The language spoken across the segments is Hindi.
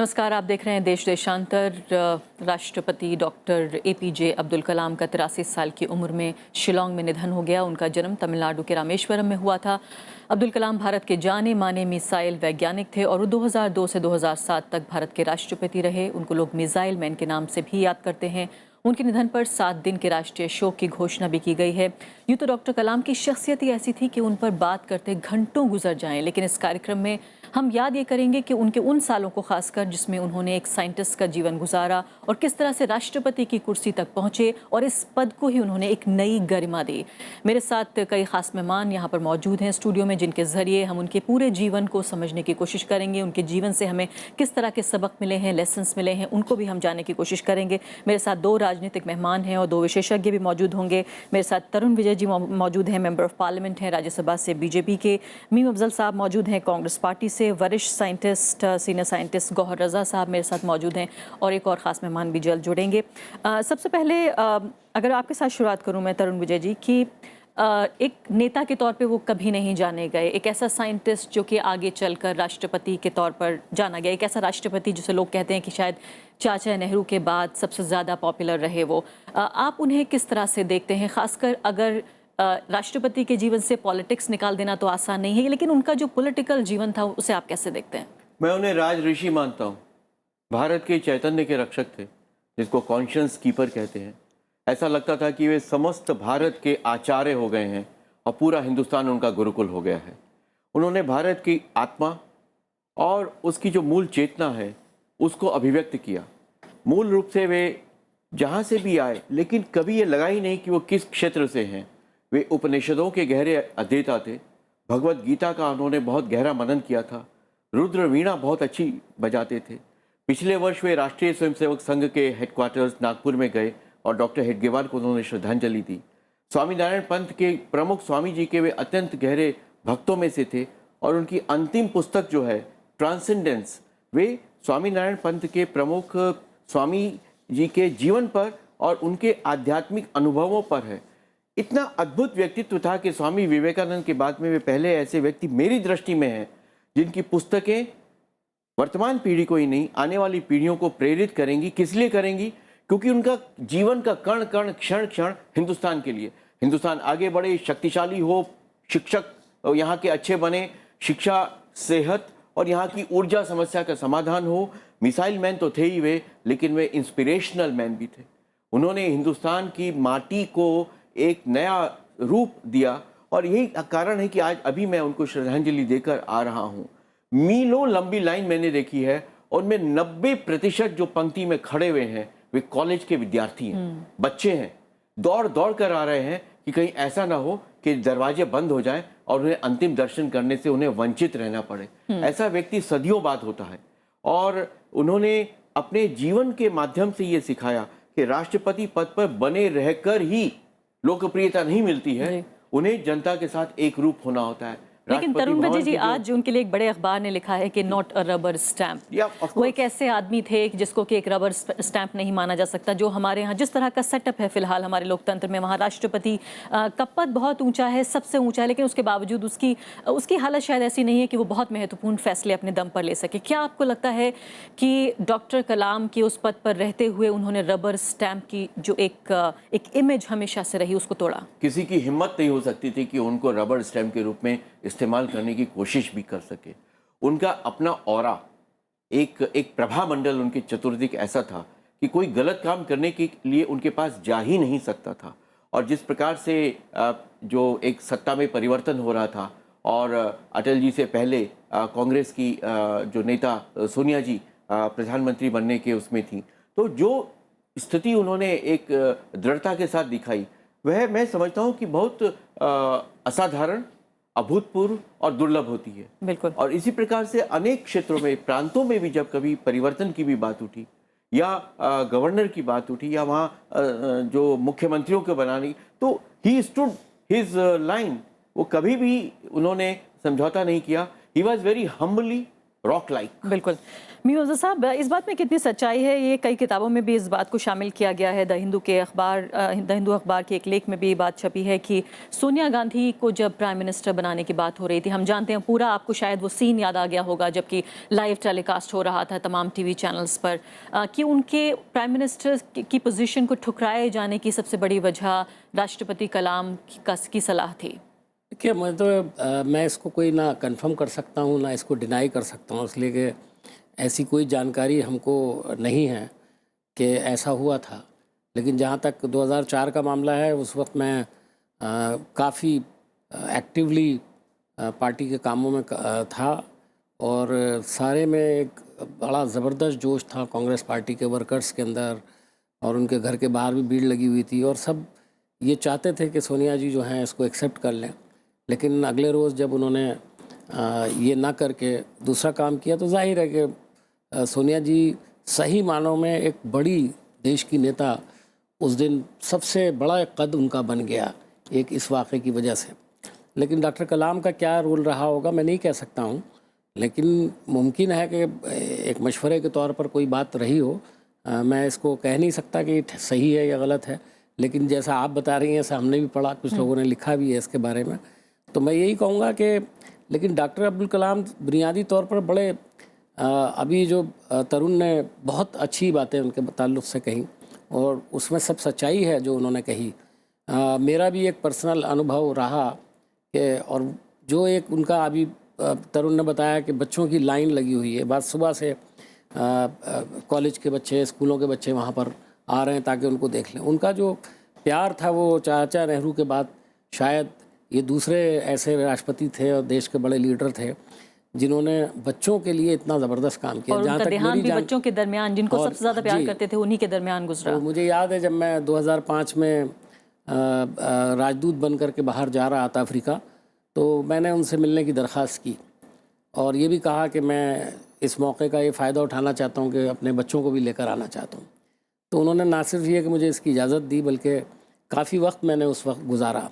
नमस्कार, आप देख रहे हैं देश देशांतर। राष्ट्रपति डॉक्टर एपीजे अब्दुल कलाम का 83 साल की उम्र में शिलांग में निधन हो गया। उनका जन्म तमिलनाडु के रामेश्वरम में हुआ था। अब्दुल कलाम भारत के जाने माने मिसाइल वैज्ञानिक थे और वो 2002 से 2007 तक भारत के राष्ट्रपति रहे। उनको लोग मिसाइल मैन के नाम से भी याद करते हैं। उनके निधन पर 7 दिन के राष्ट्रीय शोक की घोषणा भी की गई है। यूँ तो डॉक्टर कलाम की शख्सियत ही ऐसी थी कि उन पर बात करते घंटों गुजर जाएं, लेकिन इस कार्यक्रम में हम याद ये करेंगे कि उनके उन सालों को खासकर जिसमें उन्होंने एक साइंटिस्ट का जीवन गुजारा और किस तरह से राष्ट्रपति की कुर्सी तक पहुंचे और इस पद को ही उन्होंने एक नई गरिमा दी। मेरे साथ कई खास मेहमान यहाँ पर मौजूद हैं स्टूडियो में, जिनके जरिए हम उनके पूरे जीवन को समझने की कोशिश करेंगे। उनके जीवन से हमें किस तरह के सबक मिले हैं, लेसन्स मिले हैं, उनको भी हम जानने की कोशिश करेंगे। मेरे साथ 2 राजनीतिक मेहमान हैं और 2 विशेषज्ञ भी मौजूद होंगे। मेरे साथ तरुण विजय जी मौजूद हैं, मेंबर ऑफ पार्लियामेंट हैं राज्यसभा से बीजेपी के। मीम अफजल साहब मौजूद हैं कांग्रेस पार्टी से। वरिष्ठ साइंटिस्ट सीनियर साइंटिस्ट गौहर रजा साहब मेरे साथ मौजूद हैं और एक और ख़ास मेहमान भी जल्द जुड़ेंगे। सबसे पहले अगर आपके साथ शुरुआत करूं मैं तरुण विजय जी कि एक नेता के तौर पे वो कभी नहीं जाने गए, एक ऐसा साइंटिस्ट जो कि आगे चलकर राष्ट्रपति के तौर पर जाना गया, एक ऐसा राष्ट्रपति जिसे लोग कहते हैं कि शायद चाचा नेहरू के बाद सबसे ज़्यादा पॉपुलर रहे वो। आप उन्हें किस तरह से देखते हैं, खासकर अगर राष्ट्रपति के जीवन से पॉलिटिक्स निकाल देना तो आसान नहीं है, लेकिन उनका जो पॉलिटिकल जीवन था उसे आप कैसे देखते हैं? मैं उन्हें राज ऋषि मानता हूँ। भारत के चैतन्य के रक्षक थे, जिसको कॉन्शियंस कीपर कहते हैं। ऐसा लगता था कि वे समस्त भारत के आचार्य हो गए हैं और पूरा हिंदुस्तान उनका गुरुकुल हो गया है। उन्होंने भारत की आत्मा और उसकी जो मूल चेतना है उसको अभिव्यक्त किया। मूल रूप से वे जहाँ से भी आए, लेकिन कभी ये लगा ही नहीं कि वो किस क्षेत्र से हैं। वे उपनिषदों के गहरे अध्येता थे। भगवत गीता का उन्होंने बहुत गहरा मनन किया था। रुद्र वीणा बहुत अच्छी बजाते थे। पिछले वर्ष वे राष्ट्रीय स्वयंसेवक संघ के हेडक्वार्टर्स नागपुर में गए और डॉक्टर हेडगेवार को उन्होंने श्रद्धांजलि दी। स्वामीनारायण पंथ के प्रमुख स्वामी जी के वे अत्यंत गहरे भक्तों में से थे और उनकी अंतिम पुस्तक जो है ट्रांसेंडेंस, वे स्वामीनारायण पंथ के प्रमुख स्वामी जी के जीवन पर और उनके आध्यात्मिक अनुभवों पर है। इतना अद्भुत व्यक्तित्व था कि स्वामी विवेकानंद के बाद में वे पहले ऐसे व्यक्ति मेरी दृष्टि में हैं जिनकी पुस्तकें वर्तमान पीढ़ी को ही नहीं, आने वाली पीढ़ियों को प्रेरित करेंगी। किस लिए करेंगी? क्योंकि उनका जीवन का कण कण क्षण क्षण हिंदुस्तान के लिए। हिंदुस्तान आगे बढ़े, शक्तिशाली हो, शिक्षक यहाँ के अच्छे बने, शिक्षा, सेहत और यहाँ की ऊर्जा समस्या का समाधान हो। मिसाइल मैन तो थे ही वे, लेकिन वे इंस्पिरेशनल मैन भी थे। उन्होंने हिंदुस्तान की माटी को एक नया रूप दिया और यही कारण है कि आज अभी मैं उनको श्रद्धांजलि देकर आ रहा हूँ। मीलों लंबी लाइन मैंने देखी है और में 90% जो पंक्ति में खड़े हुए हैं वे कॉलेज के विद्यार्थी हैं, बच्चे हैं, दौड़ दौड़ कर आ रहे हैं कि कहीं ऐसा ना हो कि दरवाजे बंद हो जाएं और उन्हें अंतिम दर्शन करने से उन्हें वंचित रहना पड़े। ऐसा व्यक्ति सदियों बाद होता है और उन्होंने अपने जीवन के माध्यम से ये सिखाया कि राष्ट्रपति पद पर बने रहकर ही लोकप्रियता नहीं मिलती है, उन्हें जनता के साथ एक रूप होना होता है। लेकिन तरुण विजय जी, आज उनके लिए एक बड़े अखबार ने लिखा है कि नॉट अ रबर स्टैम्प। वो एक ऐसे आदमी थे जिसको कि एक रबर स्टैम्प नहीं माना जा सकता। जो हमारे यहाँ जिस तरह का सेटअप है फिलहाल हमारे लोकतंत्र में, वहाँ राष्ट्रपति का पद बहुत ऊंचा है, सबसे ऊंचा है, लेकिन उसके बावजूद उसकी हालत शायद ऐसी नहीं है कि वो बहुत महत्वपूर्ण फैसले अपने दम पर ले सके। क्या आपको लगता है कि डॉक्टर कलाम की उस पद पर रहते हुए उन्होंने रबर स्टैम्प की जो एक इमेज हमेशा से रही उसको तोड़ा? किसी की हिम्मत नहीं हो सकती थी कि उनको रबर स्टैम्प के रूप में इस्तेमाल करने की कोशिश भी कर सके। उनका अपना ऑरा, एक प्रभा मंडल उनके चतुर्दिक ऐसा था कि कोई गलत काम करने के लिए उनके पास जा ही नहीं सकता था। और जिस प्रकार से जो एक सत्ता में परिवर्तन हो रहा था और अटल जी से पहले कांग्रेस की जो नेता सोनिया जी प्रधानमंत्री बनने के उसमें थी, तो जो स्थिति उन्होंने एक दृढ़ता के साथ दिखाई, वह मैं समझता हूँ कि बहुत असाधारण, अभूतपूर्व और दुर्लभ होती है। बिल्कुल। और इसी प्रकार से अनेक क्षेत्रों में, प्रांतों में भी जब कभी परिवर्तन की भी बात उठी या गवर्नर की बात उठी या वहाँ जो मुख्यमंत्रियों को बनाने की, तो ही स्टूड हिज लाइन। वो कभी भी उन्होंने समझौता नहीं किया। He was very humbly rock like. बिल्कुल। म्यूज़ साहब, इस बात में कितनी सच्चाई है? ये कई किताबों में भी इस बात को शामिल किया गया है। द हिंदू अखबार के एक लेख में भी ये बात छपी है कि सोनिया गांधी को जब प्राइम मिनिस्टर बनाने की बात हो रही थी, हम जानते हैं पूरा, आपको शायद वो सीन याद आ गया होगा जबकि लाइव टेलीकास्ट हो रहा था तमाम टीवी चैनल्स पर, कि उनके प्राइम मिनिस्टर की पोजीशन को ठुकराए जाने की सबसे बड़ी वजह राष्ट्रपति कलाम की सलाह थी। देखिए, मैं इसको कोई ना कंफर्म कर सकता हूँ ना इसको डिनाई कर सकता हूँ, इसलिए कि ऐसी कोई जानकारी हमको नहीं है कि ऐसा हुआ था। लेकिन जहाँ तक 2004 का मामला है, उस वक्त मैं काफ़ी एक्टिवली पार्टी के कामों में था और सारे में एक बड़ा ज़बरदस्त जोश था कांग्रेस पार्टी के वर्कर्स के अंदर, और उनके घर के बाहर भी भीड़ लगी हुई थी और सब ये चाहते थे कि सोनिया जी जो हैं इसको एक्सेप्ट कर लें। लेकिन अगले रोज़ जब उन्होंने ये ना करके दूसरा काम किया, तो जाहिर है कि सोनिया जी सही मानों में एक बड़ी देश की नेता, उस दिन सबसे बड़ा एक कद उनका बन गया एक इस वाक़े की वजह से। लेकिन डॉक्टर कलाम का क्या रोल रहा होगा मैं नहीं कह सकता हूँ, लेकिन मुमकिन है कि एक मशवरे के तौर पर कोई बात रही हो। मैं इसको कह नहीं सकता कि सही है या गलत है, लेकिन जैसा आप बता रही हैं, ऐसा हमने भी पढ़ा, कुछ लोगों ने लिखा भी है इसके बारे में। तो मैं यही कहूँगा कि लेकिन डॉक्टर अब्दुल कलाम बुनियादी तौर पर बड़े अभी जो तरुण ने बहुत अच्छी बातें उनके ताल्लुक़ से कही और उसमें सब सच्चाई है जो उन्होंने कही। मेरा भी एक पर्सनल अनुभव रहा कि, और जो एक उनका अभी तरुण ने बताया कि बच्चों की लाइन लगी हुई है, बात सुबह से कॉलेज के बच्चे, स्कूलों के बच्चे वहाँ पर आ रहे हैं ताकि उनको देख लें। उनका जो प्यार था वो चाचा नेहरू के बाद शायद ये दूसरे ऐसे राष्ट्रपति थे और देश के बड़े लीडर थे जिन्होंने बच्चों के लिए इतना ज़बरदस्त काम किया। जहाँ तक मेरी भी बच्चों के दरमियान, जिनको सबसे ज़्यादा प्यार करते थे, उन्हीं के दरमियान गुजरा। तो मुझे याद है जब मैं 2005 में राजदूत बन कर के बाहर जा रहा था अफ्रीका, तो मैंने उनसे मिलने की दरख्वास्त की और ये भी कहा कि मैं इस मौके का ये फ़ायदा उठाना चाहता हूँ कि अपने बच्चों को भी लेकर आना चाहता हूँ। तो उन्होंने ना सिर्फ ये कि मुझे इसकी इजाज़त दी, बल्कि काफ़ी वक्त मैंने उस वक्त गुजारा।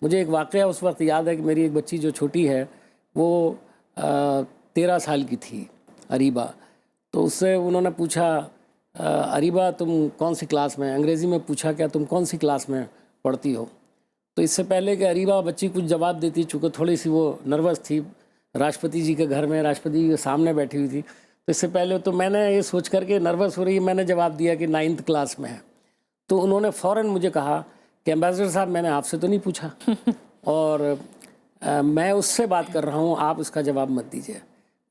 मुझे एक वाक़या उस वक्त याद है कि मेरी एक बच्ची जो छोटी है वो 13 साल की थी, अरीबा। तो उससे उन्होंने पूछा, अरीबा तुम कौन सी क्लास में, अंग्रेज़ी में पूछा, क्या तुम कौन सी क्लास में पढ़ती हो? तो इससे पहले कि अरीबा बच्ची कुछ जवाब देती, चूँकि थोड़ी सी वो नर्वस थी, राष्ट्रपति जी के घर में राष्ट्रपति जी के सामने बैठी हुई थी, तो इससे पहले तो मैंने ये सोच करके नर्वस हो रही है, मैंने जवाब दिया कि 9th क्लास में है। तो उन्होंने फ़ौरन मुझे कहा कि एम्बेसडर साहब, मैंने आपसे तो नहीं पूछा और मैं उससे बात कर रहा हूँ, आप इसका जवाब मत दीजिए,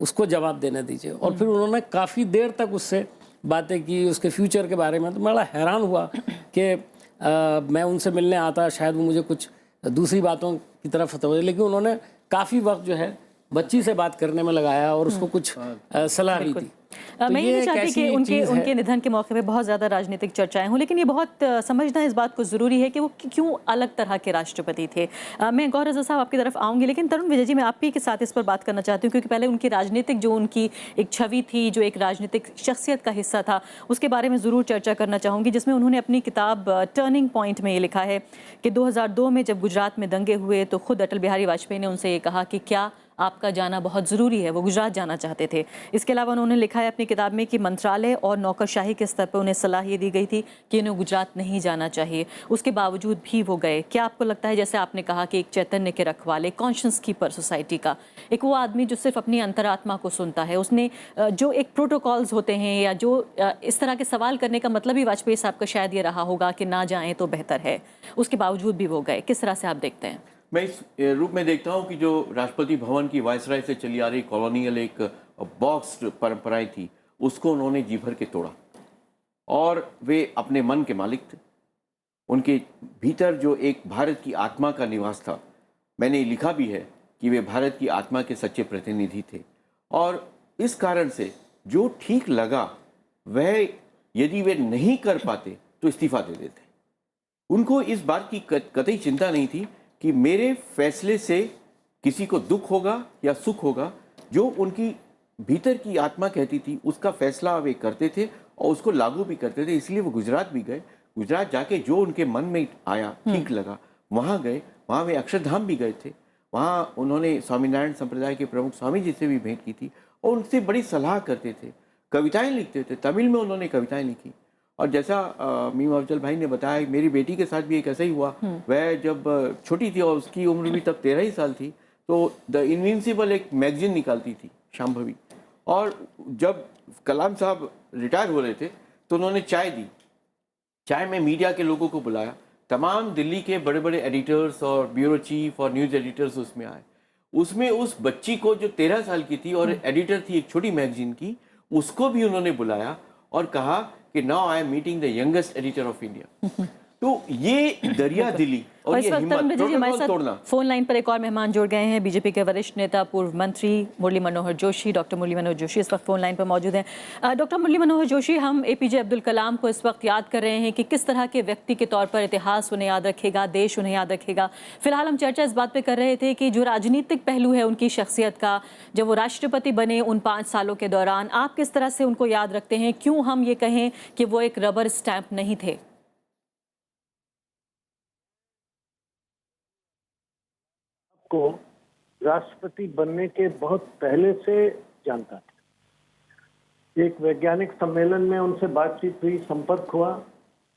उसको जवाब देने दीजिए। और फिर उन्होंने काफ़ी देर तक उससे बातें की उसके फ्यूचर के बारे में। तो मैं बड़ा हैरान हुआ कि मैं उनसे मिलने आता, शायद वो मुझे कुछ दूसरी बातों की तरफ तवज्जो, लेकिन उन्होंने काफ़ी वक्त जो है बच्ची से बात करने में लगाया और उसको कुछ सलाह भी दी। तो मैं ये नहीं चाहती कि उनके निधन के मौके पे बहुत ज़्यादा राजनीतिक चर्चाएं हों, लेकिन ये बहुत समझना इस बात को ज़रूरी है कि वो क्यों अलग तरह के राष्ट्रपति थे। मैं गौर रज़ा साहब आपकी तरफ आऊँगी, लेकिन तरुण विजय जी, मैं आप ही के साथ इस पर बात करना चाहती हूँ, क्योंकि पहले उनकी राजनीतिक जो उनकी एक छवि थी, जो एक राजनीतिक शख्सियत का हिस्सा था, उसके बारे में ज़रूर चर्चा करना चाहूँगी, जिसमें उन्होंने अपनी किताब टर्निंग पॉइंट में ये लिखा है कि 2002 में जब गुजरात में दंगे हुए तो खुद अटल बिहारी वाजपेयी ने उनसे ये कहा कि क्या आपका जाना बहुत ज़रूरी है। वो गुजरात जाना चाहते थे। इसके अलावा उन्होंने लिखा है अपनी किताब में कि मंत्रालय और नौकरशाही के स्तर पर उन्हें सलाह ये दी गई थी कि उन्हें गुजरात नहीं जाना चाहिए, उसके बावजूद भी वो गए। क्या आपको लगता है, जैसे आपने कहा कि एक चैतन्य के रखवाले, कॉन्शियस कीपर सोसाइटी का एक वो आदमी जो सिर्फ अपनी अंतरात्मा को सुनता है, उसने जो एक प्रोटोकॉल्स होते हैं या जो इस तरह के सवाल करने का मतलब ही वाजपेयी साहब का शायद ये रहा होगा कि ना जाएं तो बेहतर है, उसके बावजूद भी वो गए। किस तरह से आप देखते हैं? मैं इस रूप में देखता हूं कि जो राष्ट्रपति भवन की वायसराय से चली आ रही कॉलोनियल एक बॉक्स परंपराएं थी, उसको उन्होंने जी भर के तोड़ा और वे अपने मन के मालिक थे। उनके भीतर जो एक भारत की आत्मा का निवास था, मैंने लिखा भी है कि वे भारत की आत्मा के सच्चे प्रतिनिधि थे और इस कारण से जो ठीक लगा वह यदि वे नहीं कर पाते तो इस्तीफा दे देते। उनको इस बात की कतई चिंता नहीं थी कि मेरे फैसले से किसी को दुख होगा या सुख होगा। जो उनकी भीतर की आत्मा कहती थी उसका फैसला वे करते थे और उसको लागू भी करते थे। इसलिए वो गुजरात भी गए। गुजरात जाके जो उनके मन में आया, ठीक लगा, वहाँ गए। वहाँ वे अक्षरधाम भी गए थे। वहाँ उन्होंने स्वामीनारायण संप्रदाय के प्रमुख स्वामी जी से भी भेंट की थी और उनसे बड़ी सलाह करते थे, कविताएं लिखते थे। तमिल में उन्होंने कविताएं लिखी। और जैसा मीम अफजल भाई ने बताया, मेरी बेटी के साथ भी एक ऐसा ही हुआ। वह जब छोटी थी और उसकी उम्र भी तब 13 ही साल थी, तो द इनविंसिबल एक मैगजीन निकालती थी, शांभवी। और जब कलाम साहब रिटायर हो रहे थे तो उन्होंने चाय दी। चाय में मीडिया के लोगों को बुलाया, तमाम दिल्ली के बड़े बड़े एडिटर्स और ब्यूरो चीफ और न्यूज़ एडिटर्स उसमें आए। उसमें उस बच्ची को जो 13 साल की थी और एडिटर थी एक छोटी मैगजीन की, उसको भी उन्होंने बुलाया और कहा कि now I am meeting the youngest editor of India. तो ये दरिया दिली और इस ये वक्त हिम्मत, तरुण विजय जी हमारे प्रोटोकॉल तोड़ना। साथ फोन लाइन पर एक और मेहमान जुड़ गए हैं। बीजेपी के वरिष्ठ नेता, पूर्व मंत्री मुरली मनोहर जोशी, डॉक्टर मुरली मनोहर जोशी इस वक्त फोन लाइन पर मौजूद हैं। डॉक्टर मुरली मनोहर जोशी, हम एपीजे अब्दुल कलाम को इस वक्त याद कर रहे हैं कि किस तरह के व्यक्ति के तौर पर इतिहास उन्हें याद रखेगा, देश उन्हें याद रखेगा। फिलहाल हम चर्चा इस बात पर कर रहे थे कि जो राजनीतिक पहलू है उनकी शख्सियत का, जब वो राष्ट्रपति बने उन 5 सालों के दौरान, आप किस तरह से उनको याद रखते हैं? क्यों हम ये कहें कि वो एक रबर स्टैंप नहीं थे? को राष्ट्रपति बनने के बहुत पहले से जानता था। एक वैज्ञानिक सम्मेलन में उनसे बातचीत हुई, संपर्क हुआ,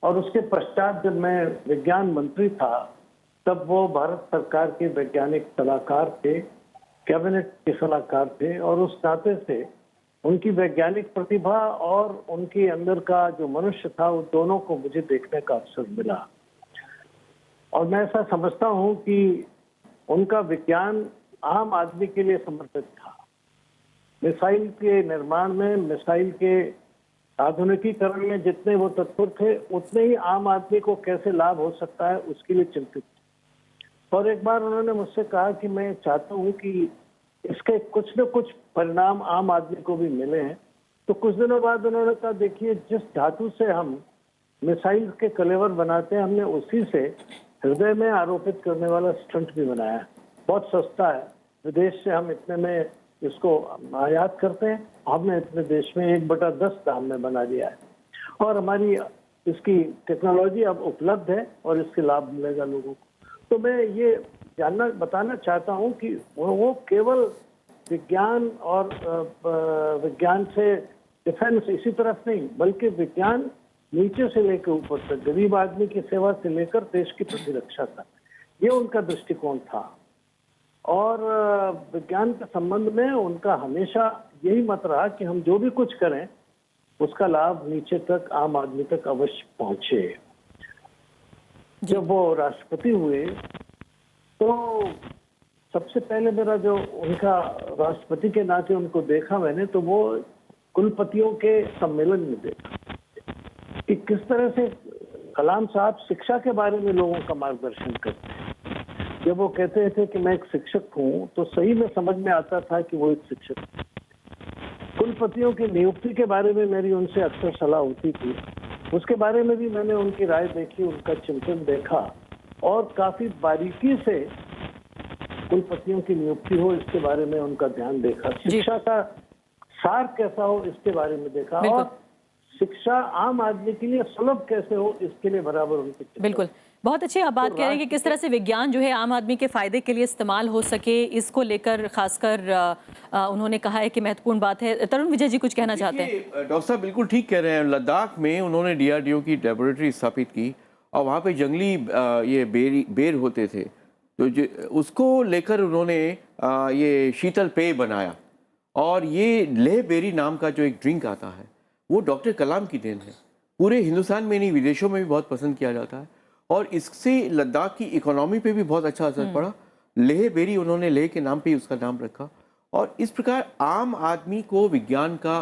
और उसके पश्चात जब मैं विज्ञान मंत्री था तब वो भारत सरकार के वैज्ञानिक सलाहकार थे, कैबिनेट के सलाहकार थे, और उस नाते से उनकी वैज्ञानिक प्रतिभा और उनके अंदर का जो मनुष्य था, वो दोनों को मुझे देखने का अवसर मिला। और मैं ऐसा समझता हूँ कि उनका विज्ञान आम आदमी के लिए समर्पित था। मिसाइल के निर्माण में, मिसाइल के आधुनिकीकरण में जितने वो तत्पर थे, उतने ही आम आदमी को कैसे लाभ हो सकता है उसके लिए चिंतित थे। और एक बार उन्होंने मुझसे कहा कि मैं चाहता हूं कि इसके कुछ न कुछ परिणाम आम आदमी को भी मिले हैं। तो कुछ दिनों बाद उन्होंने कहा, देखिए, जिस धातु से हम मिसाइल के कलेवर बनाते हैं, हमने उसी से हृदय में आरोपित करने वाला स्टंट भी बनाया है। बहुत सस्ता है, विदेश से हम इतने में इसको आयात करते हैं, हमने इतने देश में 1/10 दाम में बना दिया है, और हमारी इसकी टेक्नोलॉजी अब उपलब्ध है और इसके लाभ मिलेगा लोगों को। तो मैं ये बताना चाहता हूँ कि वो केवल विज्ञान और विज्ञान से डिफेंस इसी तरफ नहीं, बल्कि विज्ञान नीचे से लेकर ऊपर तक, गरीब आदमी की सेवा से लेकर देश की प्रतिरक्षा तक, ये उनका दृष्टिकोण था। और विज्ञान के संबंध में उनका हमेशा यही मत रहा कि हम जो भी कुछ करें उसका लाभ नीचे तक, आम आदमी तक अवश्य पहुंचे। जब वो राष्ट्रपति हुए तो सबसे पहले मेरा जो उनका राष्ट्रपति के नाते उनको देखा मैंने, तो वो कुलपतियों के सम्मेलन में देखा कि किस तरह से कलाम साहब शिक्षा के बारे में लोगों का मार्गदर्शन करते हैं। जब वो कहते थे कि मैं एक शिक्षक हूँ, तो सही में समझ में आता था कि वो एक शिक्षक है। कुलपतियों की नियुक्ति के बारे में मेरी उनसे अक्सर सलाह होती थी, उसके बारे में भी मैंने उनकी राय देखी, उनका चिंतन देखा, और काफी बारीकी से कुलपतियों की नियुक्ति हो इसके बारे में उनका ध्यान देखा। शिक्षा का सार कैसा हो इसके बारे में देखा, और शिक्षा आम आदमी के लिए सुलभ कैसे हो इसके लिए बराबर उनकी। बिल्कुल, बहुत अच्छी आप बात कह रहे हैं कि किस तरह से विज्ञान जो है आम आदमी के फायदे के लिए इस्तेमाल हो सके, इसको लेकर खासकर उन्होंने कहा है कि महत्वपूर्ण बात है। तरुण विजय जी कुछ कहना चाहते हैं? डॉक्टर साहब बिल्कुल ठीक कह रहे हैं। लद्दाख में उन्होंने DRDO की लेबोरेटरी स्थापित की और वहाँ पे जंगली ये बेर होते थे, तो उसको लेकर उन्होंने ये शीतल पेय बनाया। और ये लेह बेरी नाम का जो एक ड्रिंक आता है, वो डॉक्टर कलाम की देन है। पूरे हिंदुस्तान में नहीं, विदेशों में भी बहुत पसंद किया जाता है, और इससे लद्दाख की इकोनॉमी पे भी बहुत अच्छा असर पड़ा। लेह बेरी उन्होंने लेह के नाम पे ही उसका नाम रखा। और इस प्रकार आम आदमी को विज्ञान का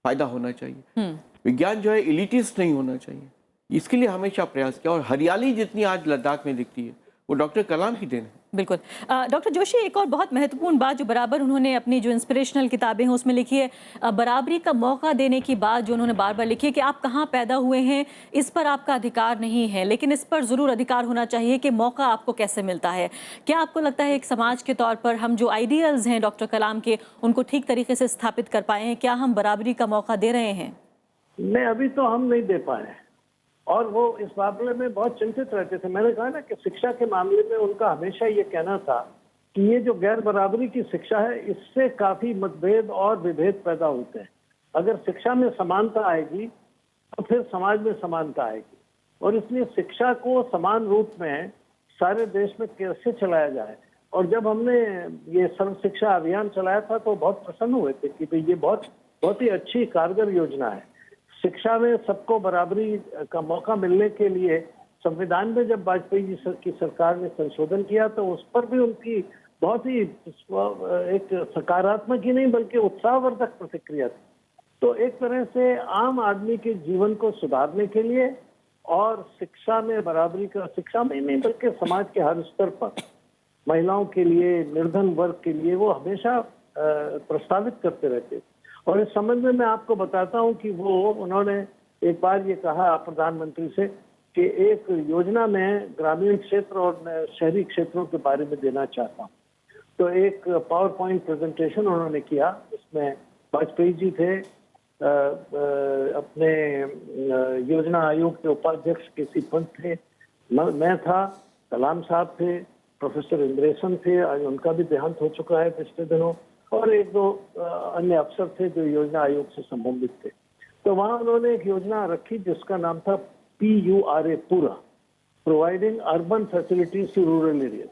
फायदा होना चाहिए। विज्ञान जो है इलिटिस्ट नहीं होना चाहिए, इसके लिए हमेशा प्रयास किया। और हरियाली जितनी आज लद्दाख में दिखती है वो डॉक्टर कलाम की देन है। बिल्कुल। डॉक्टर जोशी, एक और बहुत महत्वपूर्ण बात जो बराबर उन्होंने अपनी जो इंस्पिरेशनल किताबें हैं उसमें लिखी है, बराबरी का मौका देने की बात जो उन्होंने बार बार लिखी है कि आप कहाँ पैदा हुए हैं इस पर आपका अधिकार नहीं है, लेकिन इस पर ज़रूर अधिकार होना चाहिए कि मौका आपको कैसे मिलता है। क्या आपको लगता है एक समाज के तौर पर हम जो आइडियल्स हैं डॉक्टर कलाम के, उनको ठीक तरीके से स्थापित कर पाए हैं? क्या हम बराबरी का मौका दे रहे हैं? नहीं, अभी तो हम नहीं दे पाए, और वो इस मामले में बहुत चिंतित रहते थे। मैंने कहा ना कि शिक्षा के मामले में उनका हमेशा ये कहना था कि ये जो गैर बराबरी की शिक्षा है, इससे काफी मतभेद और विभेद पैदा होते हैं। अगर शिक्षा में समानता आएगी तो फिर समाज में समानता आएगी, और इसलिए शिक्षा को समान रूप में सारे देश में कैसे चलाया जाए। और जब हमने ये सर्व शिक्षा अभियान चलाया था तो बहुत प्रसन्न हुए थे कि भाई ये बहुत ही अच्छी कारगर योजना है। शिक्षा में सबको बराबरी का मौका मिलने के लिए संविधान में जब वाजपेयी जी की सरकार ने संशोधन किया तो उस पर भी उनकी बहुत ही एक सकारात्मक ही नहीं बल्कि उत्साहवर्धक प्रतिक्रिया थी। तो एक तरह से आम आदमी के जीवन को सुधारने के लिए और शिक्षा में बराबरी का, शिक्षा में नहीं बल्कि समाज के हर स्तर पर महिलाओं के लिए, निर्धन वर्ग के लिए वो हमेशा प्रस्तावित करते रहते थे। और इस संबंध में मैं आपको बताता हूं कि उन्होंने एक बार ये कहा प्रधानमंत्री से कि एक योजना में ग्रामीण क्षेत्र और शहरी क्षेत्रों के बारे में देना चाहता हूँ। तो एक पावर पॉइंट प्रेजेंटेशन उन्होंने किया, उसमें वाजपेयी जी थे, अपने योजना आयोग के उपाध्यक्ष केसी पंत थे, मैं था, कलाम साहब थे, प्रोफेसर इंद्रेशन थे, आज उनका भी देहांत हो चुका है पिछले दिनों, और एक दो अन्य अफसर थे जो योजना आयोग से संबंधित थे। तो वहाँ उन्होंने एक योजना रखी जिसका नाम था PURA, पूरा, providing urban facilities to rural area.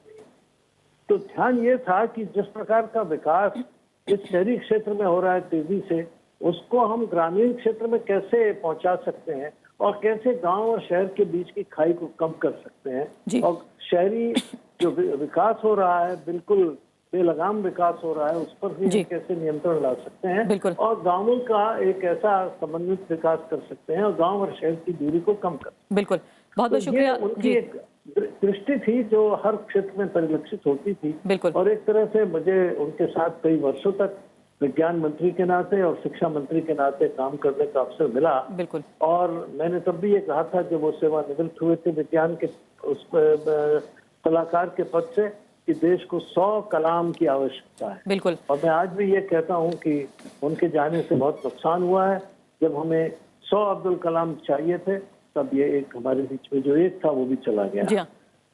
तो ध्यान ये था कि जिस प्रकार का विकास इस शहरी क्षेत्र में हो रहा है तेजी से, उसको हम ग्रामीण क्षेत्र में कैसे पहुंचा सकते हैं और कैसे गांव और शहर के बीच की खाई को कम कर सकते हैं। और शहरी जो विकास हो रहा है, बिल्कुल बेलगाम विकास हो रहा है, उस पर भी कैसे नियंत्रण ला सकते हैं और गांवों का एक ऐसा समन्वित विकास कर सकते हैं और गांव और शहर की दूरी को कम कर। बिल्कुल, बहुत बहुत शुक्रिया। उनकी एक दृष्टि थी जो हर क्षेत्र में परिलक्षित होती थी। बिल्कुल। और एक तरह से मुझे उनके साथ कई वर्षों तक विज्ञान मंत्री के नाते और शिक्षा मंत्री के नाते काम करने का अवसर मिला। बिल्कुल। और मैंने तब भी ये कहा था जब वो सेवानिवृत्त हुए थे विज्ञान के उस सलाहकार के पद से कि देश को 100 कलाम की आवश्यकता है। बिल्कुल। और मैं आज भी ये कहता हूँ कि उनके जाने से बहुत नुकसान हुआ है। जब हमें 100 अब्दुल कलाम चाहिए थे तब ये एक हमारे बीच में जो एक था वो भी चला गया। जी हाँ,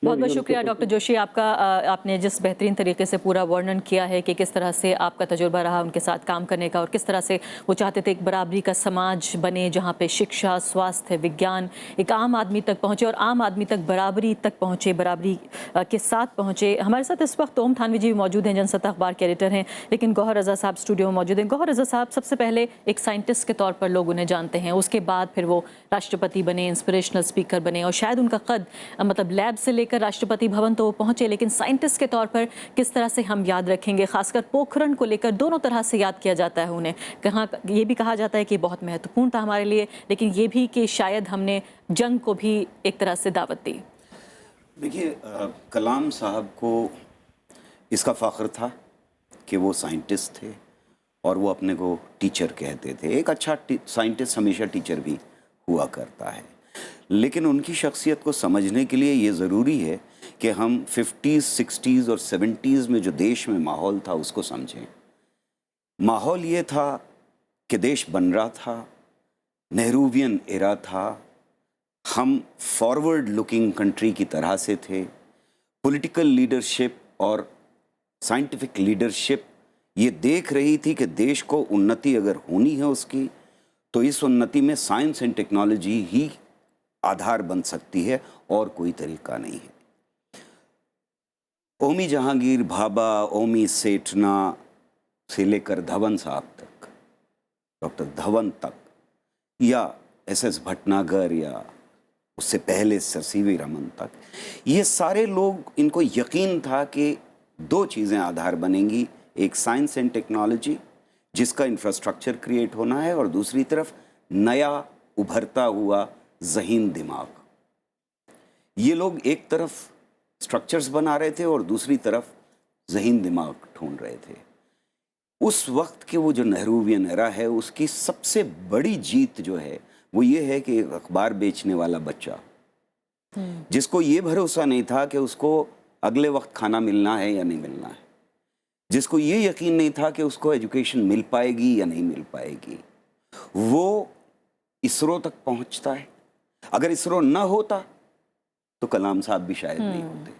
बहुत बहुत शुक्रिया डॉक्टर जोशी आपका। आपने जिस बेहतरीन तरीके से पूरा वर्णन किया है कि किस तरह से आपका तजुर्बा रहा उनके साथ काम करने का और किस तरह से वो चाहते थे एक बराबरी का समाज बने जहाँ पे शिक्षा, स्वास्थ्य, विज्ञान एक आम आदमी तक पहुँचे और आम आदमी तक बराबरी तक पहुँचे, बराबरी के साथ पहुँचे। हमारे साथ इस वक्त ओम थानवी जी भी मौजूद हैं, जनसत्ता अखबार के एडिटर हैं, लेकिन गौहर रज़ा साहब स्टूडियो में मौजूद हैं। गौहर रज़ा साहब, सबसे पहले एक साइंटिस्ट के तौर पर लोग उन्हें जानते हैं, उसके बाद फिर वो राष्ट्रपति बने, इंस्पिरेशनल स्पीकर बने और शायद उनका कद मतलब लैब से लेकर राष्ट्रपति भवन तो वो पहुंचे, लेकिन साइंटिस्ट के तौर पर किस तरह से हम याद रखेंगे, खासकर पोखरण को लेकर दोनों तरह से याद किया जाता है उन्हें। कहाँ ये भी कहा जाता है कि बहुत महत्वपूर्ण था हमारे लिए, लेकिन ये भी कि शायद हमने जंग को भी एक तरह से दावत दी। देखिए, कलाम साहब को इसका फ़ख्र था कि वो साइंटिस्ट थे और वो अपने को टीचर कहते थे। एक अच्छा साइंटिस्ट हमेशा टीचर भी हुआ करता है, लेकिन उनकी शख्सियत को समझने के लिए ये ज़रूरी है कि हम 50s, 60s और 70s में जो देश में माहौल था उसको समझें। माहौल ये था कि देश बन रहा था, नेहरूवियन एरा था, हम फॉरवर्ड लुकिंग कंट्री की तरह से थे। पॉलिटिकल लीडरशिप और साइंटिफिक लीडरशिप ये देख रही थी कि देश को उन्नति अगर होनी है उसकी, तो इस उन्नति में साइंस एंड टेक्नोलॉजी ही आधार बन सकती है और कोई तरीका नहीं है। ओमी जहांगीर भाभा, ओमी सेठना से लेकर धवन साहब तक, डॉक्टर धवन तक, या SS भटनागर या उससे पहले सर CV रमन तक, ये सारे लोग, इनको यकीन था कि दो चीज़ें आधार बनेंगी, एक साइंस एंड टेक्नोलॉजी जिसका इंफ्रास्ट्रक्चर क्रिएट होना है और दूसरी तरफ नया उभरता हुआ ज़हीन दिमाग। ये लोग एक तरफ स्ट्रक्चर्स बना रहे थे और दूसरी तरफ ज़हीन दिमाग ढूंढ रहे थे। उस वक्त के वो जो नेहरूवियन एरा है उसकी सबसे बड़ी जीत जो है वो ये है कि एक अखबार बेचने वाला बच्चा जिसको ये भरोसा नहीं था कि उसको अगले वक्त खाना मिलना है या नहीं मिलना है, जिसको ये यकीन नहीं था कि उसको एजुकेशन मिल पाएगी या नहीं मिल पाएगी, वो इसरो तक पहुंचता है। अगर इसरो ना होता तो कलाम साहब भी शायद नहीं होते।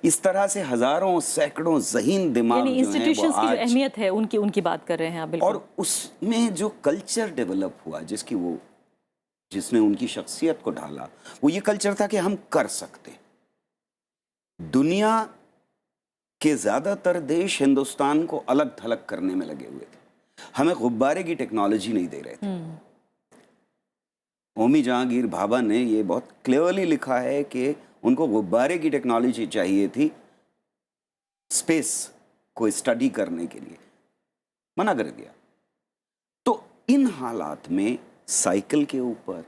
इस तरह से हजारों सैकड़ों ज़हीन दिमाग यानी जो हैं वो इंस्टीट्यूशंस की जो आज, अहमियत है उनकी बात कर रहे हैं आप, बिल्कुल। और उसमें जो कल्चर डेवलप हुआ जिसने उनकी शख्सियत को ढाला, वो ये कल्चर था कि हम कर सकते। दुनिया के ज़्यादातर देश हिंदुस्तान को अलग थलग करने में लगे हुए थे, हमें गुब्बारे की टेक्नोलॉजी नहीं दे रहे थे। होमी जहांगीर भाभा ने ये बहुत क्लियरली लिखा है कि उनको गुब्बारे की टेक्नोलॉजी चाहिए थी स्पेस को स्टडी करने के लिए, मना कर दिया। तो इन हालात में साइकिल के ऊपर,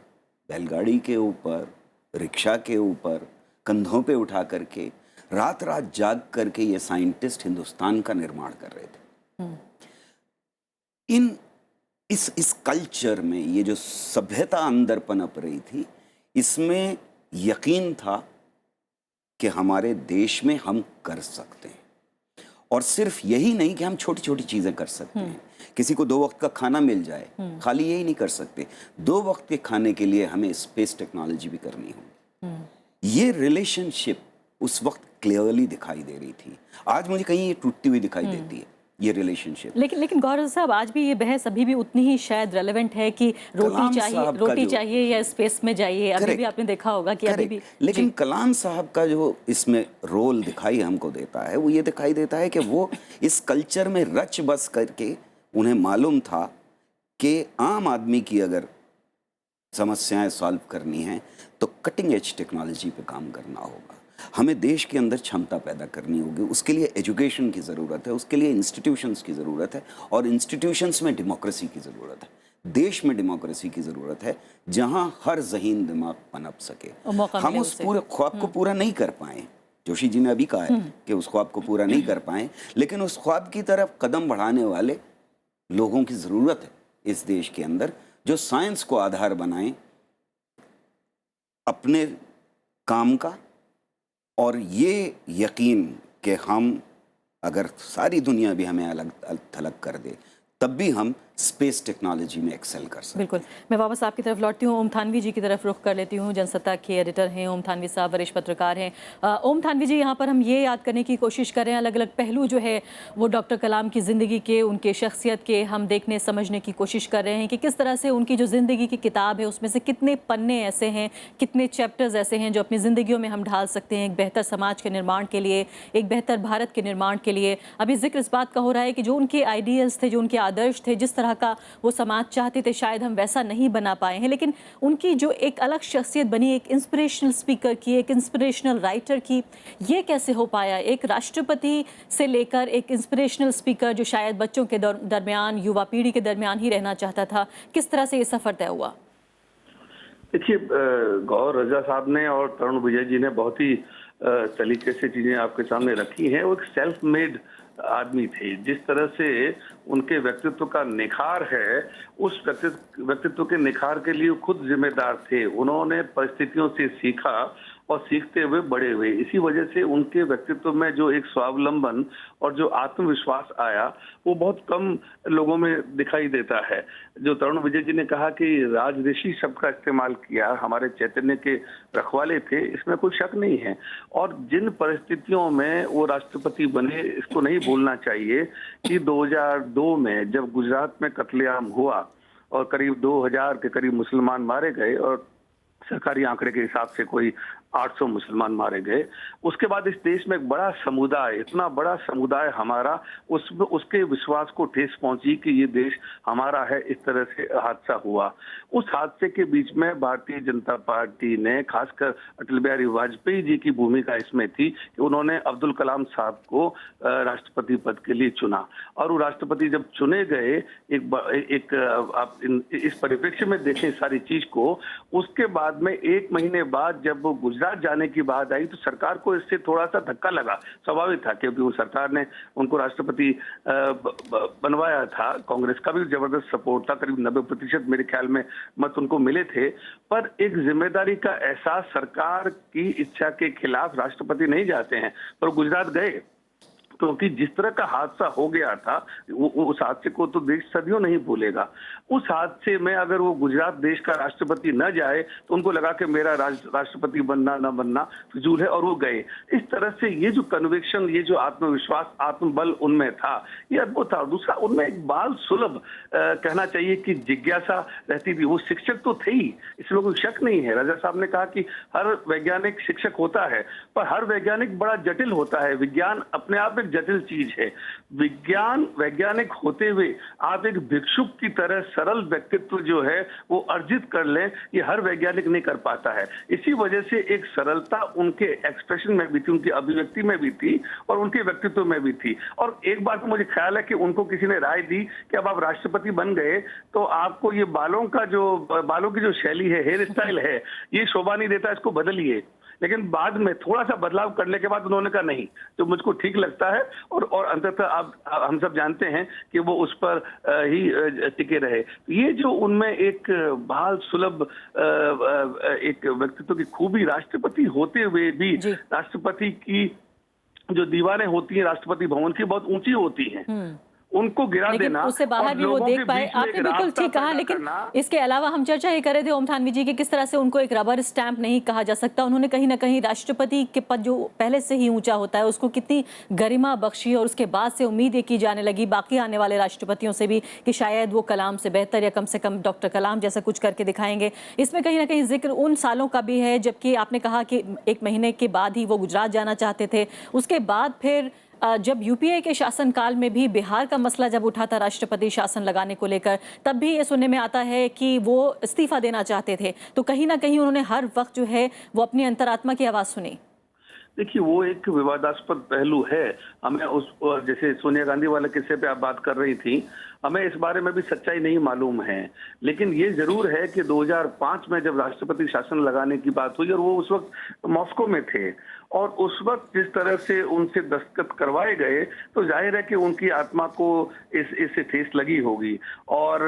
बैलगाड़ी के ऊपर, रिक्शा के ऊपर, कंधों पे उठा करके रात रात जाग करके ये साइंटिस्ट हिंदुस्तान का निर्माण कर रहे थे। इस कल्चर में ये जो सभ्यता अंदर पनप रही थी, इसमें यकीन था कि हमारे देश में हम कर सकते हैं। और सिर्फ यही नहीं कि हम छोटी छोटी चीज़ें कर सकते हैं, किसी को 2 वक्त का खाना मिल जाए, खाली यही नहीं कर सकते, 2 वक्त के खाने के लिए हमें स्पेस टेक्नोलॉजी भी करनी होगी। ये रिलेशनशिप उस वक्त क्लियरली दिखाई दे रही थी। आज मुझे कहीं ये टूटती हुई दिखाई देती है ये रिलेशनशिप। लेकिन गौरव साहब, आज भी ये बहस अभी भी उतनी ही शायद रेलेवेंट है कि रोटी चाहिए या स्पेस में जाइए। अभी भी आपने देखा होगा कि अभी भी। लेकिन कलाम साहब का जो इसमें रोल दिखाई हमको देता है, वो ये दिखाई देता है कि वो इस कल्चर में रच बस करके उन्हें मालूम था कि आम आदमी की अगर समस्याएं सॉल्व करनी हैं तो कटिंग एज टेक्नोलॉजी पे काम करना होगा, हमें देश के अंदर क्षमता पैदा करनी होगी। उसके लिए एजुकेशन की ज़रूरत है, उसके लिए इंस्टीट्यूशंस की ज़रूरत है, और इंस्टीट्यूशंस में डेमोक्रेसी की ज़रूरत है। देश में डेमोक्रेसी की ज़रूरत है जहां हर ज़हीन दिमाग पनप सके। हम उस पूरे ख्वाब को पूरा नहीं कर पाए, जोशी जी ने अभी कहा है कि उस ख्वाब को पूरा नहीं कर पाए, लेकिन उस ख्वाब की तरफ कदम बढ़ाने वाले लोगों की ज़रूरत है इस देश के अंदर, जो साइंस को आधार बनाएं अपने काम का, और ये यकीन कि हम अगर सारी दुनिया भी हमें अलग थलग कर दे तब भी हम स्पेस टेक्नोलॉजी में एक्सेल कर सकते हैं। बिल्कुल। मैं वापस आपकी तरफ लौटती हूँ, ओम थानवी जी की तरफ रुख कर लेती हूँ। जनसत्ता के एडिटर हैं ओम थानवी साहब, वरिष्ठ पत्रकार हैं। ओम थानवी जी, यहाँ पर हम ये याद करने की कोशिश कर रहे हैं, अलग अलग पहलू जो है वो डॉक्टर कलाम की ज़िंदगी के, उनके शख्सियत के हम देखने समझने की कोशिश कर रहे हैं कि किस तरह से उनकी जो ज़िंदगी की किताब है उसमें से कितने पन्ने ऐसे हैं, कितने चैप्टर्स ऐसे हैं जो अपनी ज़िंदगियों में हम ढाल सकते हैं एक बेहतर समाज के निर्माण के लिए, एक बेहतर भारत के निर्माण के लिए। अभी जिक्र इस बात का हो रहा है कि जो उनके आइडियल्स थे, जो उनके आदर्श थे, जिस तरह का वो समाज चाहते थे, शायद हम वैसा नहीं बना पाए हैं, लेकिन उनकी जो एक अलग शख्सियत बनी, एक इंस्पिरेशनल स्पीकर की, एक इंस्पिरेशनल राइटर की, ये कैसे हो पाया? एक राष्ट्रपति से लेकर एक इंस्पिरेशनल स्पीकर जो शायद बच्चों के दरमियान, युवा पीढ़ी के दरमियान ही रहना चाहता था, किस तरह से ये सफ़र तय हुआ? देखिए, गौर रजा साहब ने और तरुण विजय जी ने बहुत ही तरीके से चीजें आपके सामने रखी हैं। वो एक सेल्फ मेड आदमी थे। जिस तरह से उनके व्यक्तित्व का निखार है, उस व्यक्तित्व के निखार के लिए खुद जिम्मेदार थे। उन्होंने परिस्थितियों से सीखा और सीखते हुए बड़े हुए। इसी वजह से उनके व्यक्तित्व में जो एक स्वावलंबन और जो आत्मविश्वास आया वो बहुत कम लोगों में दिखाई देता है। जो तरुण विजय जी ने कहा कि राजऋषि शब्द का इस्तेमाल किया, हमारे चैतन्य के रखवाले थे, इसमें कोई शक नहीं है। और जिन परिस्थितियों में वो राष्ट्रपति बने, इसको नहीं भूलना चाहिए कि 2002 में जब गुजरात में कत्लेआम हुआ और करीब 2000 के करीब मुसलमान मारे गए और सरकारी आंकड़े के हिसाब से कोई 800 मुसलमान मारे गए, उसके बाद इस देश में एक बड़ा समुदाय, इतना बड़ा समुदाय हमारा, उसके विश्वास को ठेस पहुंची कि ये देश हमारा है। इस तरह से हादसा हुआ। उस हादसे के बीच में भारतीय जनता पार्टी ने, खासकर अटल बिहारी वाजपेयी जी की भूमिका इसमें थी कि उन्होंने अब्दुल कलाम साहब को राष्ट्रपति पद के लिए चुना। और वो राष्ट्रपति जब चुने गए, आप इस परिप्रेक्ष्य में देखें सारी चीज को, उसके बाद में 1 महीने बाद जब वो गुजरात जाने की बात आई तो सरकार को इससे थोड़ा सा धक्का लगा। स्वाभाविक था क्योंकि वो सरकार ने उनको राष्ट्रपति बनवाया था। कांग्रेस का भी जबरदस्त सपोर्ट था, करीब 90% मेरे ख्याल में मत उनको मिले थे। पर एक जिम्मेदारी का एहसास, सरकार की इच्छा के खिलाफ राष्ट्रपति नहीं जाते हैं, पर गुजरात गए। क्योंकि जिस तरह का हादसा हो गया था उस हादसे को तो देश सदियों नहीं भूलेगा। उस हादसे में अगर वो गुजरात देश का राष्ट्रपति न जाए तो उनको लगा कि मेरा राष्ट्रपति बनना न बनना फिजूल है, और वो गए। इस तरह से ये जो कन्विक्शन, ये जो आत्मविश्वास, आत्मबल उनमें था, ये अद्भुत था। दूसरा, उनमें एक बाल सुलभ कहना चाहिए कि जिज्ञासा रहती थी। वो शिक्षक तो थे ही, इसमें कोई शक नहीं है। रजा साहब ने कहा कि हर वैज्ञानिक शिक्षक होता है, पर हर वैज्ञानिक बड़ा जटिल होता है। विज्ञान अपने आप एक जटिल चीज है। वैज्ञानिक होते हुए आप एक भिक्षुक की तरह सरल व्यक्तित्व जो है वो अर्जित कर लें, ये हर वैज्ञानिक नहीं कर पाता है। इसी वजह से एक सरलता उनके एक्सप्रेशन में भी थी, उनकी अभिव्यक्ति में भी थी और उनके व्यक्तित्व में भी थी। और एक बात मुझे ख्याल है कि उनको किसी ने राय दी कि अब आप राष्ट्रपति बन गए तो आपको ये बालों की जो शैली है, हेयर स्टाइल है, ये शोभा नहीं देता, इसको बदलिए। लेकिन बाद में थोड़ा सा बदलाव करने के बाद उन्होंने कहा नहीं, जो मुझको ठीक लगता है, और अंततः आप हम सब जानते हैं कि वो उस पर ही टिके रहे। ये जो उनमें एक बाल सुलभ एक व्यक्तित्व की खूबी, राष्ट्रपति होते हुए भी राष्ट्रपति की जो दीवारें होती हैं राष्ट्रपति भवन की बहुत ऊंची होती हैं, उनको गिरा देना, उससे बाहर भी वो देख पाए। आपने बिल्कुल ठीक कहा, लेकिन इसके अलावा हम चर्चा ये कर रहे थे ओम थानवी जी कि किस तरह से उनको एक रबर स्टैंप नहीं कहा जा सकता। उन्होंने कहीं ना कहीं राष्ट्रपति के पद जो पहले से ही ऊंचा होता है उसको कितनी गरिमा बख्शी, और उसके बाद से उम्मीद ये की जाने लगी बाकी आने वाले राष्ट्रपतियों से भी कि शायद वो कलाम से बेहतर या कम से कम डॉक्टर कलाम जैसा कुछ करके दिखाएंगे। इसमें कहीं ना कहीं जिक्र उन सालों का भी है जबकि आपने कहा कि 1 महीने के बाद ही वो गुजरात जाना चाहते थे। उसके बाद फिर जब यूपीए के शासनकाल में भी बिहार का मसला जब उठा था राष्ट्रपति शासन लगाने को लेकर, तब भी ये सुनने में आता है कि वो इस्तीफा देना चाहते थे। तो कहीं ना कहीं उन्होंने हर वक्त जो है वो अपनी अंतरात्मा की आवाज़ सुनी। देखिए, वो एक विवादास्पद पहलू है। हमें उस जैसे सोनिया गांधी वाले किस्से पे आप बात कर रही थी, हमें इस बारे में भी सच्चाई नहीं मालूम है, लेकिन ये जरूर है कि 2005 में जब राष्ट्रपति शासन लगाने की बात हुई और वो उस वक्त मॉस्को में थे, और उस वक्त जिस तरह से उनसे दस्तखत करवाए गए तो जाहिर है कि उनकी आत्मा को इससे ठेस लगी होगी। और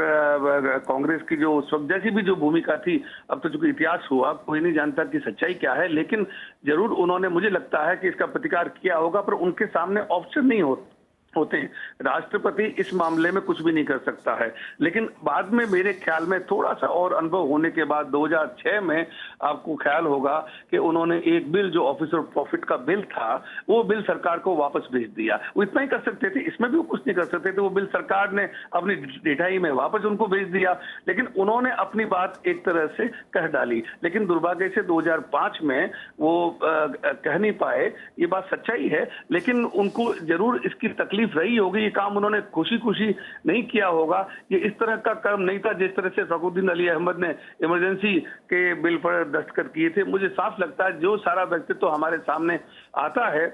कांग्रेस की जो उस वक्त जैसी भी जो भूमिका थी, अब तो चूंकि इतिहास हुआ, कोई नहीं जानता कि सच्चाई क्या है, लेकिन जरूर उन्होंने, मुझे लगता है कि इसका प्रतिकार किया होगा, पर उनके सामने ऑप्शन नहीं होते हैं। राष्ट्रपति इस मामले में कुछ भी नहीं कर सकता है। लेकिन बाद में मेरे ख्याल में थोड़ा सा और अनुभव होने के बाद 2006 में आपको ख्याल होगा कि उन्होंने एक बिल, जो ऑफिसर प्रॉफिट का बिल था, वो बिल सरकार को वापस भेज दिया। वो इतना ही कर सकते थे, इसमें भी वो कुछ नहीं कर सकते थे। वो बिल सरकार ने अपनी डिठाई में वापस उनको भेज दिया, लेकिन उन्होंने अपनी बात एक तरह से कह डाली। लेकिन दुर्भाग्य से 2005 में वो कह नहीं पाए, ये बात सच्चाई है। लेकिन उनको जरूर इसकी तकलीफ रही होगी। ये काम उन्होंने खुशी खुशी नहीं किया होगा। ये इस तरह का काम नहीं था जिस तरह से फखरुद्दीन अली अहमद ने इमरजेंसी के बिल पर दस्तखत किए थे। मुझे साफ लगता है जो सारा व्यक्तित्व हमारे सामने आता है,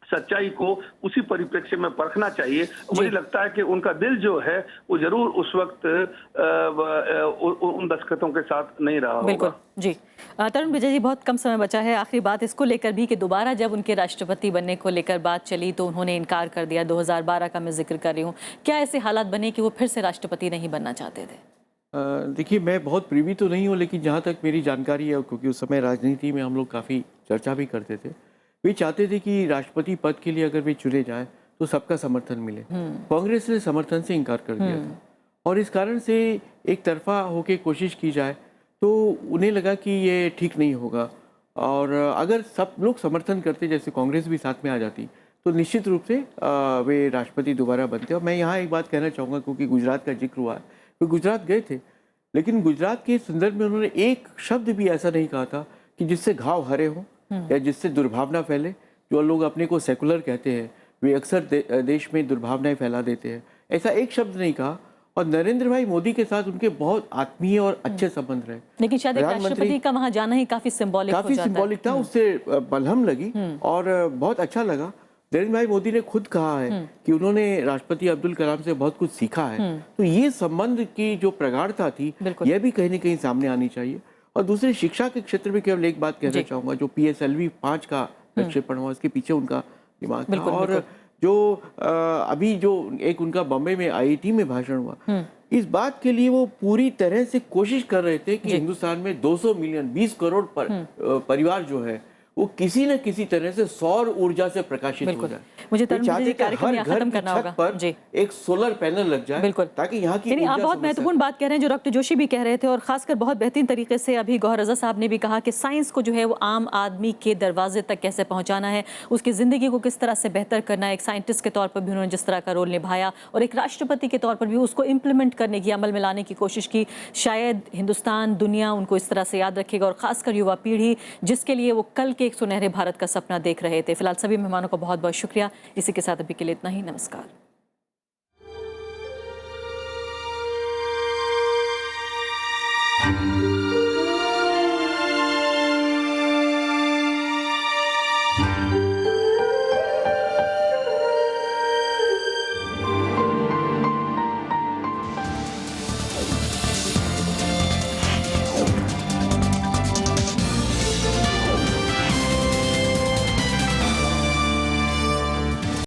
सच्चाई को उसी परिप्रेक्ष्य में परखना चाहिए। मुझे लगता है कि उनका दिल जो है वो जरूर उस वक्त उन दस्तखतों के साथ नहीं रहा होगा। बिल्कुल जी। तरुण विजय जी, बहुत कम समय बचा है, आखिरी बात इसको लेकर भी कि दोबारा जब उनके राष्ट्रपति बनने को लेकर बात चली तो उन्होंने इनकार कर दिया। 2012 का मैं जिक्र कर रही हूँ। क्या ऐसे हालात बने कि वो फिर से राष्ट्रपति नहीं बनना चाहते थे? देखिए, मैं बहुत प्रीवी तो नहीं हूँ, लेकिन जहाँ तक मेरी जानकारी है, क्योंकि उस समय राजनीति में हम लोग काफ़ी चर्चा भी करते थे, वे चाहते थे कि राष्ट्रपति पद के लिए अगर वे चुने जाएं तो सबका समर्थन मिले। कांग्रेस ने समर्थन से इनकार कर दिया था, और इस कारण से एक तरफा होके कोशिश की जाए तो उन्हें लगा कि ये ठीक नहीं होगा। और अगर सब लोग समर्थन करते, जैसे कांग्रेस भी साथ में आ जाती, तो निश्चित रूप से वे राष्ट्रपति दोबारा बनते। और मैं यहाँ एक बात कहना चाहूँगा, क्योंकि गुजरात का जिक्र हुआ है, वे गुजरात गए थे, लेकिन गुजरात के संदर्भ में उन्होंने एक शब्द भी ऐसा नहीं कहा था कि जिससे घाव हरे हों या जिससे दुर्भावना फैले। जो लोग अपने को सेकुलर कहते हैं, वे अक्सर देश में दुर्भावनाएं फैला देते हैं। ऐसा एक शब्द नहीं कहा। और नरेंद्र भाई मोदी के साथ उनके बहुत आत्मीय और अच्छे संबंध रहे। लेकिन शायद एक राष्ट्रपति का वहां जाना ही काफी सिंबॉलिक था। उससे बलहम लगी और बहुत अच्छा लगा। नरेंद्र भाई मोदी ने खुद कहा है कि उन्होंने राष्ट्रपति अब्दुल कलाम से बहुत कुछ सीखा है। तो ये संबंध की जो प्रगाढ़ता थी, यह भी कहीं न कहीं सामने आनी चाहिए। और दूसरे, शिक्षा के क्षेत्र में केवल एक बात कहना चाहूँगा, जो PSLV 5 का प्रक्षेपण हुआ, उसके पीछे उनका दिमाग था। और जो अभी जो एक उनका बॉम्बे में IIT में भाषण हुआ, इस बात के लिए वो पूरी तरह से कोशिश कर रहे थे कि हिंदुस्तान में 200 मिलियन 20 करोड़ परिवार जो है वो किसी न किसी तरह से सौर ऊर्जा से प्रकाशित हो बिल्कुल। जाए। मुझे वे तरुण चाहते जी हैं कि कार्यक्रम हर यहाँ घर खत्म की करना छत होगा। पर जी। एक सोलर पैनल लग जाए, बिल्कुल। ताकि यहाँ की यानी आप ऊर्जा बहुत समस्या- महत्वपूर्ण बात कह रहे हैं जो डॉक्टर जोशी भी कह रहे थे, और खासकर बहुत बेहतरीन तरीके से अभी गौहर रजा साहब ने भी कहा कि साइंस को जो है वो आम आदमी के दरवाजे तक कैसे पहुंचाना है, उसकी ज़िंदगी को किस तरह से बेहतर करना है। एक साइंटिस्ट के तौर पर भी उन्होंने जिस तरह का रोल निभाया और एक राष्ट्रपति के तौर पर भी उसको इम्प्लीमेंट करने की, अमल में लाने की कोशिश की। शायद हिंदुस्तान, दुनिया उनको इस तरह से याद रखेगा, और ख़ासकर युवा पीढ़ी जिसके लिए वो कल के एक सुनहरे भारत का सपना देख रहे थे। फिलहाल सभी मेहमानों को बहुत बहुत शुक्रिया। इसी के साथ अभी के लिए इतना ही। नमस्कार।